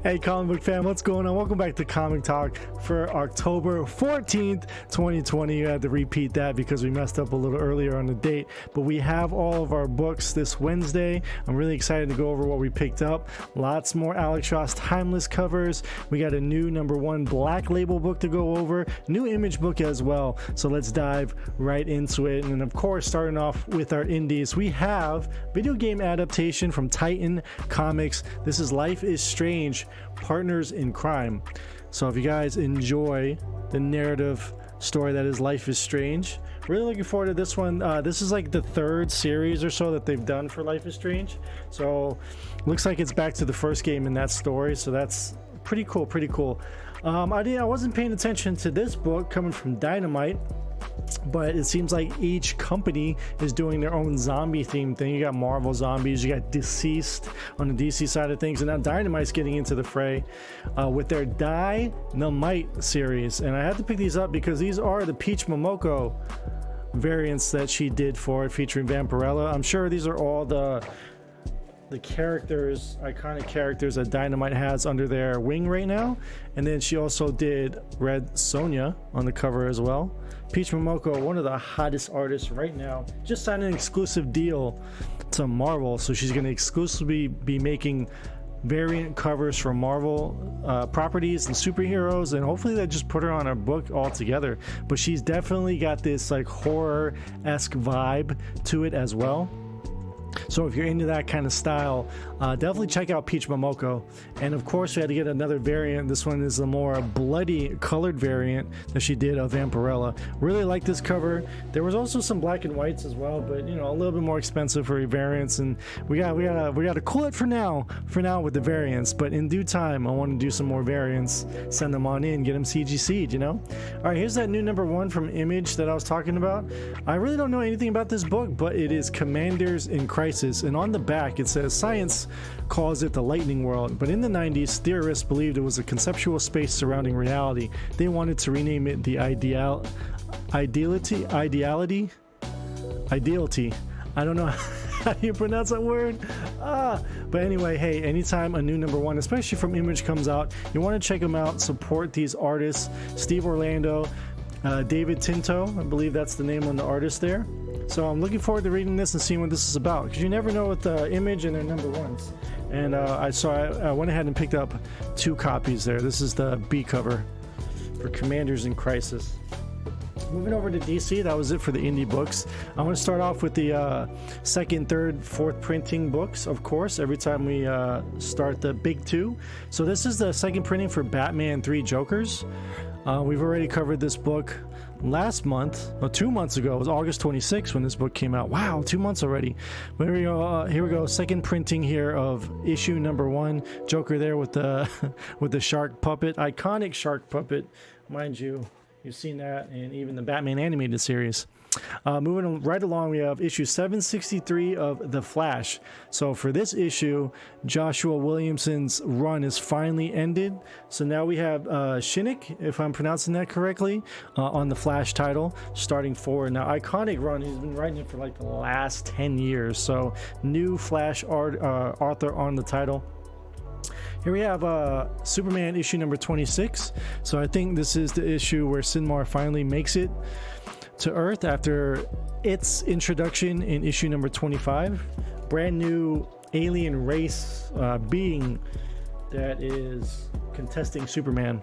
Hey, comic book fam, what's going on? Welcome back to Comic Talk for October 14th, 2020. You had to repeat that because we messed up a little earlier on the date, but we have all of our books this Wednesday. I'm really excited to go over what we picked up. Lots more Alex Ross Timeless covers. We got a new #1 Black Label book to go over, new Image book as well. So let's dive right into it. And of course, starting off with our indies, we have video game adaptation from Titan Comics. This is Life is Strange, Partners in Crime. So if you guys enjoy the narrative story that is Life is Strange, really looking forward to this one. This is like the third series or so that they've done for Life is Strange, so looks like it's back to the first game in that story, so that's pretty cool. I wasn't paying attention to this book coming from Dynamite, but it seems like each company is doing their own zombie theme thing. You got Marvel Zombies, you got Deceased on the DC side of things, and now Dynamite's getting into the fray with their Dynamite series. And I had to pick these up because these are the Peach Momoko variants that she did for it, featuring Vampirella. I'm sure these are all the characters, iconic characters that Dynamite has under their wing right now. And then she also did Red Sonja on the cover as well. Peach Momoko, one of the hottest artists right now, just signed an exclusive deal to Marvel, so she's going to exclusively be making variant covers for Marvel properties and superheroes, and hopefully they just put her on a book altogether. But she's definitely got this like horror-esque vibe to it as well. So if you're into that kind of style, definitely check out Peach Momoko. And of course, we had to get another variant. This one is a more bloody colored variant that she did of Vampirella. Really like this cover. There was also some black and whites as well, but you know, a little bit more expensive for variants. And we got to cool it for now with the variants. But in due time, I want to do some more variants. Send them on in, get them CGC'd, you know. All right, here's that new #1 from Image that I was talking about. I really don't know anything about this book, but it is Commanders in Crisis, and on the back it says science calls it the lightning world, but in the 90s theorists believed it was a conceptual space surrounding reality. They wanted to rename it the ideality. I don't know how do you pronounce that word, but anyway, hey, anytime a new #1, especially from Image, comes out, you want to check them out, support these artists. Steve Orlando, David Tinto, I believe that's the name on the artist there. So I'm looking forward to reading this and seeing what this is about, because you never know with Image and their #1s. And I went ahead and picked up 2 copies there. This is the B cover for Commanders in Crisis. Moving over to DC, that was it for the indie books. I want to start off with the second, third, fourth printing books, of course, every time we start the big 2. So this is the second printing for Batman 3 Jokers. We've already covered this book last month, or 2 months ago. It was August 26th when this book came out. Wow, 2 months already. But here we go. Second printing here of issue #1. Joker there with the with the shark puppet, iconic shark puppet, mind you. You've seen that in even the Batman animated series. Moving right along, we have issue 763 of The Flash. So for this issue, Joshua Williamson's run is finally ended. So now we have Shinnick, if I'm pronouncing that correctly, on the Flash title, starting forward. Now, iconic run, he's been writing it for like the last 10 years. So new Flash author on the title. Here we have Superman issue #26. So I think this is the issue where Sinmar finally makes it to Earth after its introduction in issue #25. Brand new alien race being that is contesting Superman.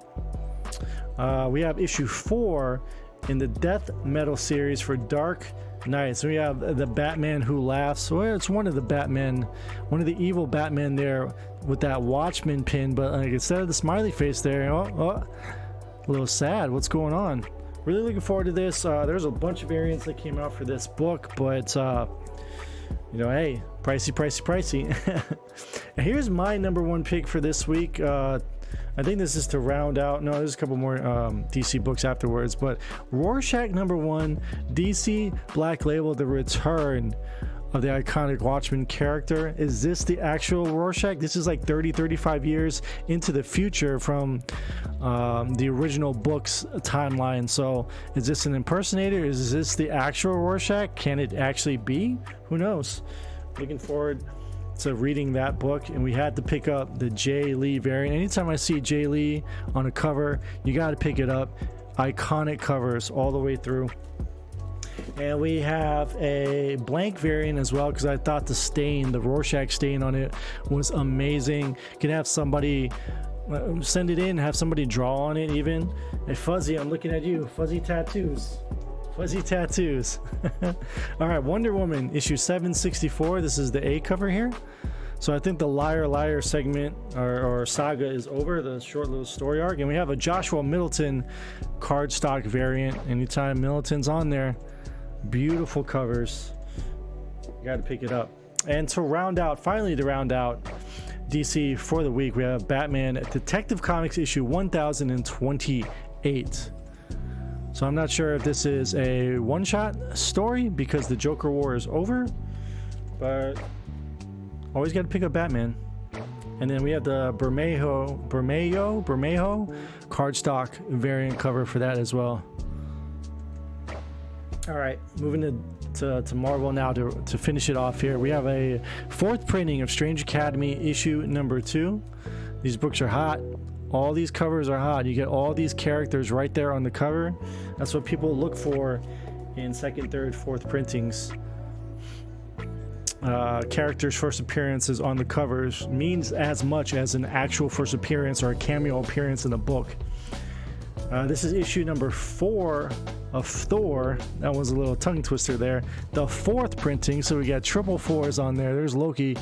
We have issue 4 in the Death Metal series for Dark Knight. So we have the Batman Who Laughs. Well, it's one of the Batman, one of the evil Batman there with that Watchmen pin, but like instead of the smiley face there, a little sad. What's going on? Really looking forward to this. There's a bunch of variants that came out for this book, but you know, hey, pricey. And here's my #1 pick for this week. I think this is to round out. No, there's a couple more DC books afterwards, but Rorschach #1, DC Black Label, The Return of the iconic Watchmen character. Is this the actual Rorschach? This is like 35 years into the future from the original book's timeline. So is this an impersonator? Is this the actual Rorschach? Can it actually be? Who knows? Looking forward to reading that book, and we had to pick up the Jay Lee variant. Anytime I see Jay Lee on a cover, you got to pick it up. Iconic covers all the way through. And we have a blank variant as well, because I thought the stain, the Rorschach stain on it was amazing. You can have somebody send it in, have somebody draw on it even. Hey Fuzzy, I'm looking at you. Fuzzy tattoos. Fuzzy tattoos. All right, Wonder Woman issue 764. This is the A cover here. So I think the Liar Liar segment or saga is over, the short little story arc. And we have a Joshua Middleton cardstock variant. Anytime Middleton's on there, beautiful covers. You got to pick it up. And to round out, finally to round out DC for the week, we have Batman Detective Comics issue 1028. So I'm not sure if this is a one-shot story because the Joker War is over, but always got to pick up Batman. And then we have the Bermejo cardstock variant cover for that as well. All right, moving to Marvel now to finish it off here. We have a fourth printing of Strange Academy issue number 2. These books are hot. All these covers are hot. You get all these characters right there on the cover. That's what people look for in second, third, fourth printings. Characters' first appearances on the covers means as much as an actual first appearance or a cameo appearance in a book. This is issue number 4 of Thor. That was a little tongue twister there. The 4th printing, so we got triple 4s on there. There's Loki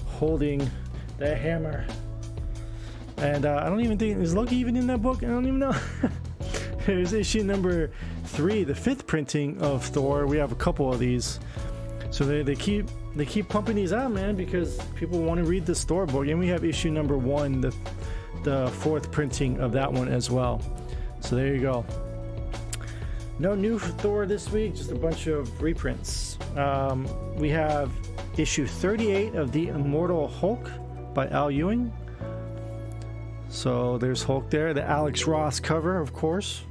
holding the hammer. And I don't even think, is Loki even in that book? I don't even know. Here's issue number 3, the 5th printing of Thor. We have a couple of these. So they keep pumping these out, man, because people want to read this Thor book. And we have issue number 1, the 4th printing of that one as well. So there you go. No new Thor this week, just a bunch of reprints. We have issue 38 of The Immortal Hulk by Al Ewing. So there's Hulk there. The Alex Ross cover, of course.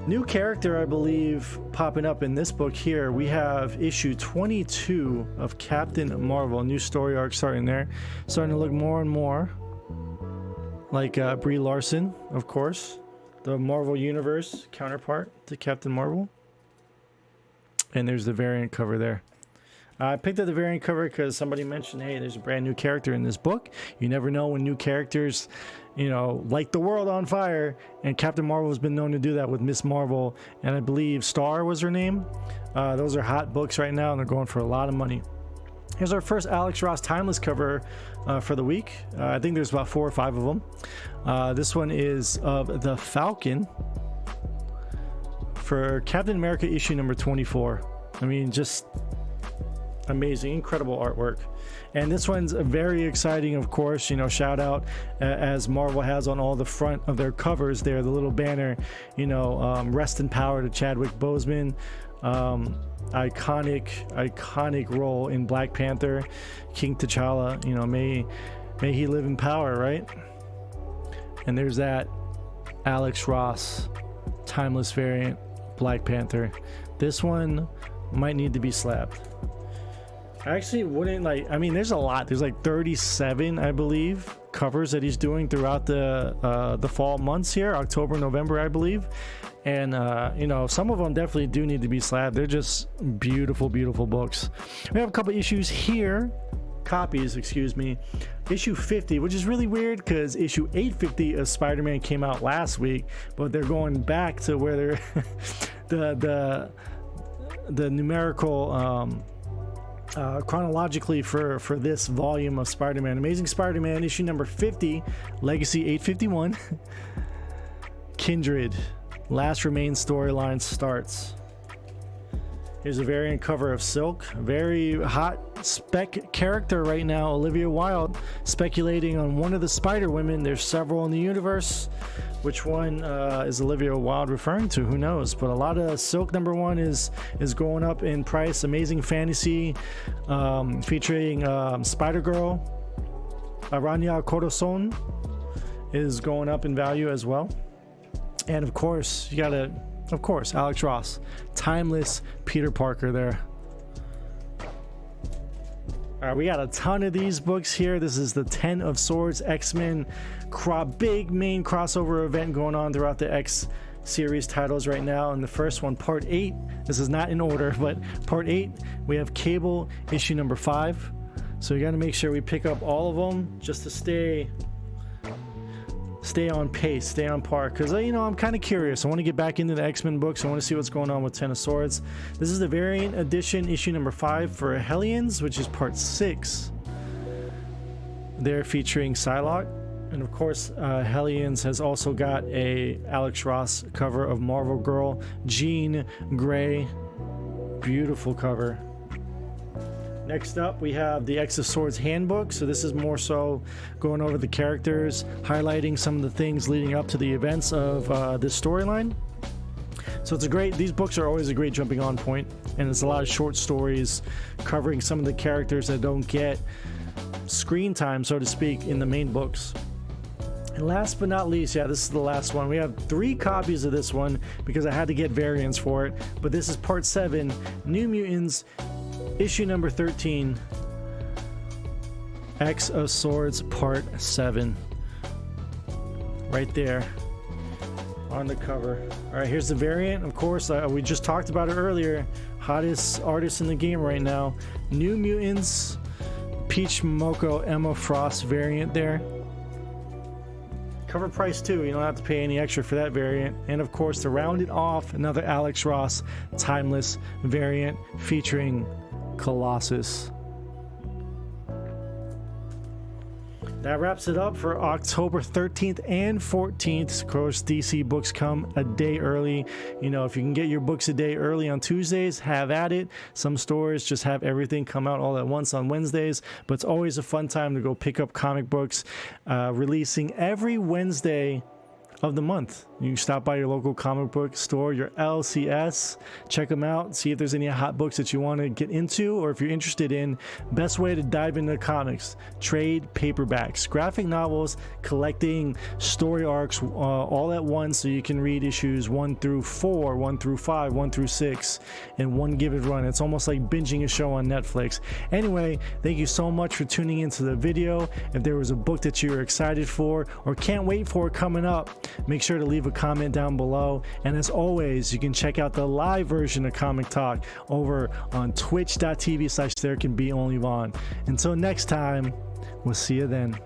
New character, I believe, popping up in this book here. We have issue 22 of Captain Marvel. New story arc starting there. Starting to look more and more like Brie Larson, of course. The Marvel Universe counterpart to Captain Marvel. And there's the variant cover there. I picked up the variant cover because somebody mentioned, hey, there's a brand new character in this book. You never know when new characters, light the world on fire. And Captain Marvel has been known to do that with Miss Marvel. And I believe Star was her name. Those are hot books right now, and they're going for a lot of money. Here's our first Alex Ross Timeless cover for the week. I think there's about 4 or 5 of them. This one is of the Falcon for Captain America issue number 24. I mean, just amazing, incredible artwork. And this one's very exciting, of course. Shout out as Marvel has on all the front of their covers there, the little banner, rest in power to Chadwick Boseman. Iconic role in Black Panther. King T'Challa, may he live in power, right? And there's that Alex Ross Timeless variant Black Panther. This one might need to be slapped. I actually wouldn't there's a lot. There's like 37, I believe, covers that he's doing throughout the fall months here, October, November, I believe. And some of them definitely do need to be slabbed. They're just beautiful books. We have a couple issues here, copies, excuse me. Issue 50, which is really weird because issue 850 of Spider-Man came out last week, but they're going back to where they're the numerical chronologically for this volume of Spider-Man. Amazing Spider-Man issue number 50, Legacy 851. Kindred Last Remain storyline starts. Here's a variant cover of Silk. Very hot spec character right now, Olivia Wilde, speculating on one of the Spider Women. There's several in the universe. Which one is Olivia Wilde referring to? Who knows? But a lot of Silk number 1 is going up in price. Amazing Fantasy featuring Spider-Girl. Aranya Corazon is going up in value as well. And of course, Alex Ross, Timeless Peter Parker there. All right, we got a ton of these books here. This is the 10 of Swords X-Men big main crossover event going on throughout the X series titles right now. And the first one, part 8, this is not in order, but part 8, we have Cable issue number 5. So we got to make sure we pick up all of them just to stay on pace, stay on par, because you know, I'm kind of curious. I want to get back into the X-Men books. I want to see what's going on with 10 of Swords. This is the variant edition, issue number 5 for Hellions, which is part 6. They're featuring Psylocke, and of course Hellions has also got a Alex Ross cover of Marvel Girl, Jean Grey. Beautiful cover. Next up, we have the X of Swords handbook. So this is more so going over the characters, highlighting some of the things leading up to the events of this storyline. So these books are always a great jumping on point, and it's a lot of short stories covering some of the characters that don't get screen time, so to speak, in the main books. And last but not least, yeah, this is the last one. We have 3 copies of this one because I had to get variants for it, but this is part 7, New Mutants, issue number 13, X of Swords part 7, right there on the cover. All right, here's the variant. Of course, we just talked about it earlier. Hottest artist in the game right now. New Mutants, Peach Momoko, Emma Frost variant there. Cover price too, you don't have to pay any extra for that variant. And of course, to round it off, another Alex Ross timeless variant featuring Colossus. That wraps it up for October 13th and 14th. Of course, DC books come a day early. You know, if you can get your books a day early on Tuesdays, have at it. Some stores just have everything come out all at once on Wednesdays, but it's always a fun time to go pick up comic books, releasing every Wednesday of the month. You can stop by your local comic book store, your LCS, check them out, see if there's any hot books that you want to get into, or if you're interested in best way to dive into comics, trade paperbacks, graphic novels, collecting story arcs all at once, so you can read issues 1 through 4, 1 through 5, 1 through 6 in one given run. It's almost like binging a show on Netflix. Anyway, thank you so much for tuning into the video. If there was a book that you were excited for or can't wait for coming up, make sure to leave a comment down below. And as always, you can check out the live version of Comic Talk over on twitch.tv/ThereCanBeOnlyVaughn. Until next time, we'll see you then.